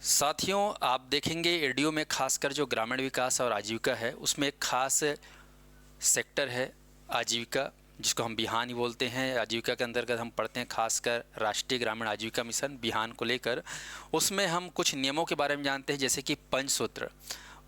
साथियों, आप देखेंगे एडीओ में खासकर जो ग्रामीण विकास और आजीविका है उसमें एक खास सेक्टर है आजीविका, जिसको हम बिहान ही बोलते हैं। आजीविका के अंतर्गत हम पढ़ते हैं खासकर राष्ट्रीय ग्रामीण आजीविका मिशन बिहान को लेकर। उसमें हम कुछ नियमों के बारे में जानते हैं, जैसे कि पंचसूत्र।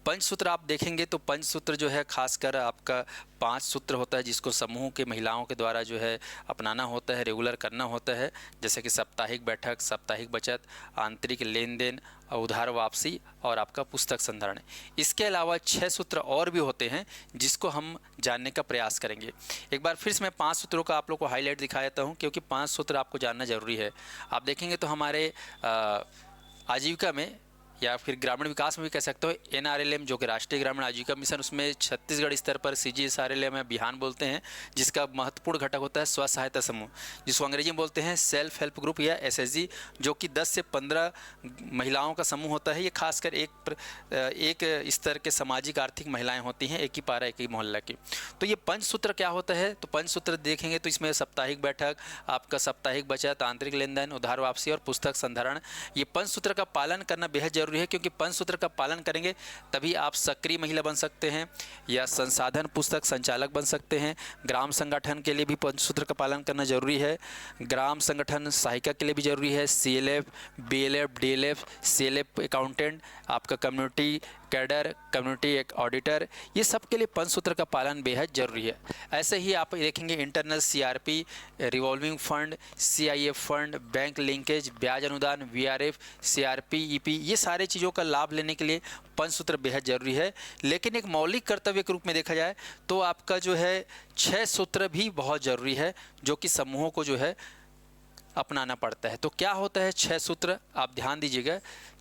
पंचसूत्र आप देखेंगे तो पंचसूत्र जो है खासकर आपका 5 सूत्र होता है, जिसको समूह के महिलाओं के द्वारा जो है अपनाना होता है, रेगुलर करना होता है। जैसे कि साप्ताहिक बैठक, साप्ताहिक बचत, आंतरिक लेन देन, उधार वापसी और आपका पुस्तक संधारण। इसके अलावा 6 सूत्र और भी होते हैं जिसको हम जानने का प्रयास करेंगे। एक बार फिर से मैं 5 सूत्रों का आप लोग को हाईलाइट दिखा देता हूँ, क्योंकि 5 सूत्र आपको जानना ज़रूरी है। आप देखेंगे तो हमारे आजीविका में या फिर ग्रामीण विकास में भी कह सकते हो, NRLM जो कि राष्ट्रीय ग्रामीण आजीविका मिशन, उसमें छत्तीसगढ़ स्तर पर CGSRLM या बिहान बोलते हैं, जिसका महत्वपूर्ण घटक होता है स्व सहायता समूह, जिसको अंग्रेजी में बोलते हैं सेल्फ हेल्प ग्रुप या SHG, जो कि 10 से 15 महिलाओं का समूह होता है। ये खासकर एक स्तर के सामाजिक आर्थिक महिलाएँ होती हैं, एक ही पारा एक ही मोहल्ला की। तो ये पंचसूत्र क्या होता है, तो पंचसूत्र देखेंगे तो इसमें साप्ताहिक बैठक, आपका साप्ताहिक बचत, आंतरिक लेन देन, उधार वापसी और पुस्तक संधारण, ये पंचसूत्र का पालन करना बेहद जरूरी है, क्योंकि पंचसूत्र का पालन करेंगे तभी आप सक्रिय महिला बन सकते हैं या संसाधन पुस्तक संचालक बन सकते हैं। ग्राम संगठन के लिए भी पंचसूत्र का पालन करना जरूरी है। ग्राम संगठन सहायिका के लिए भी जरूरी है। CLF, BLF, DLF, CLF accountant, आपका कम्युनिटी कैडर, कम्युनिटी ऑडिटर, ये सब के लिए पंचसूत्र का पालन बेहद जरूरी है। ऐसे ही आप देखेंगे internal CRP, revolving fund, CIF fund, bank linkage, ब्याज अनुदान, VRF, CRP, EP, ये सारे चीज़ों का लाभ लेने के लिए पंचसूत्र बेहद जरूरी है। लेकिन एक मौलिक कर्तव्य के रूप में देखा जाए तो आपका जो है 6 सूत्र भी बहुत ज़रूरी है, जो कि समूहों को जो है अपनाना पड़ता है। तो क्या होता है 6 सूत्र, आप ध्यान दीजिएगा।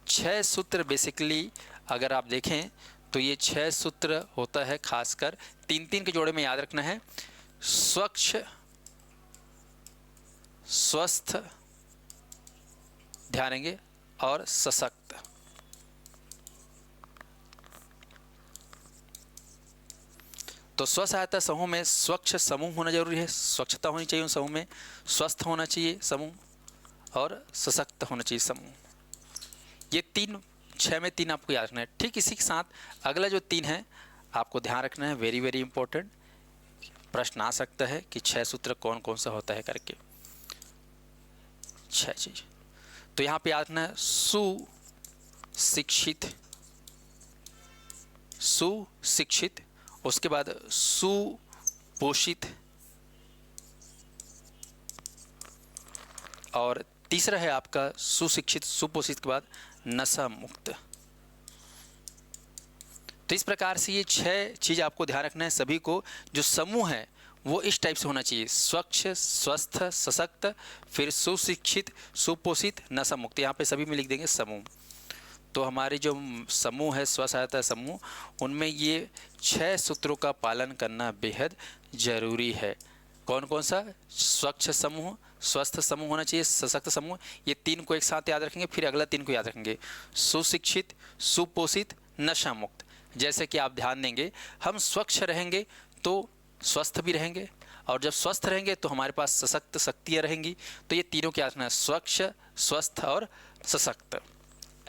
6 सूत्र बेसिकली अगर आप देखें तो ये 6 सूत्र होता है खासकर 3-3 के जोड़े में याद रखना है। स्वच्छ, स्वस्थ, ध्यान देंगे, और सशक्त। तो स्व सहायता समूह में स्वच्छ समूह होना जरूरी है, स्वच्छता होनी चाहिए उस समूह में, स्वस्थ होना चाहिए समूह और सशक्त होना चाहिए समूह। ये 6 में 3 आपको याद रखना है। ठीक इसी के साथ अगला जो 3 है आपको ध्यान रखना है, वेरी वेरी इंपॉर्टेंट। प्रश्न आ सकता है कि 6 सूत्र कौन कौन सा होता है करके, 6 चीज। तो यहाँ पे याद रखना है सुशिक्षित, सुशिक्षित, उसके बाद सुपोषित, और तीसरा है आपका सुशिक्षित सुपोषित के बाद नशा मुक्त। तो इस प्रकार से ये 6 चीज आपको ध्यान रखना है। सभी को जो समूह है वो इस टाइप से होना चाहिए, स्वच्छ, स्वस्थ, सशक्त, फिर सुशिक्षित, सुपोषित, नशा मुक्त। यहाँ पे सभी में लिख देंगे समूह। तो हमारे जो समूह है स्व सहायता समूह, उनमें ये 6 सूत्रों का पालन करना बेहद जरूरी है। कौन कौन सा? स्वच्छ समूह, स्वस्थ समूह होना चाहिए, सशक्त समूह, ये 3 को एक साथ याद रखेंगे। फिर अगला 3 को याद रखेंगे, सुशिक्षित, सुपोषित, नशा मुक्त। जैसे कि आप ध्यान देंगे, हम स्वच्छ रहेंगे तो स्वस्थ भी रहेंगे, और जब स्वस्थ रहेंगे तो हमारे पास सशक्त शक्तियाँ रहेंगी। तो ये तीनों क्या रखना है, स्वच्छ, स्वस्थ और सशक्त,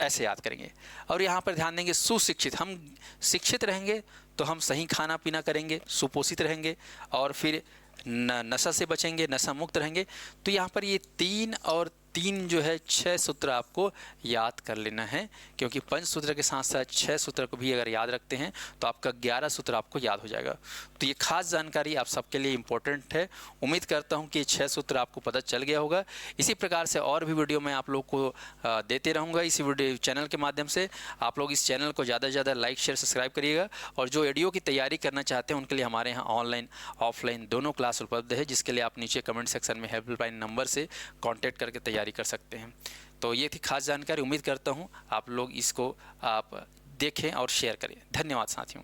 ऐसे याद करेंगे। और यहाँ पर ध्यान देंगे सुशिक्षित, हम शिक्षित रहेंगे तो हम सही खाना पीना करेंगे, सुपोषित रहेंगे, और फिर नशा से बचेंगे, नशा मुक्त रहेंगे। तो यहाँ पर ये 3 और 3 जो है 6 सूत्र आपको याद कर लेना है, क्योंकि पंच सूत्र के साथ साथ 6 सूत्र को भी अगर याद रखते हैं तो आपका 11 सूत्र आपको याद हो जाएगा। तो ये खास जानकारी आप सबके लिए इम्पोर्टेंट है। उम्मीद करता हूँ कि ये 6 सूत्र आपको पता चल गया होगा। इसी प्रकार से और भी वीडियो मैं आप लोग को देते रहूँगा इसी वीडियो चैनल के माध्यम से। आप लोग इस चैनल को ज़्यादा से ज़्यादा लाइक शेयर सब्सक्राइब करिएगा, और जो एडीओ की तैयारी करना चाहते हैं उनके लिए हमारे यहाँ ऑनलाइन ऑफलाइन दोनों क्लास उपलब्ध है, जिसके लिए आप नीचे कमेंट सेक्शन में हेल्पलाइन नंबर से कॉन्टैक्ट करके तैयारी कर सकते हैं। तो ये थी खास जानकारी। उम्मीद करता हूँ आप लोग इसको आप देखें और शेयर करें। धन्यवाद साथियों।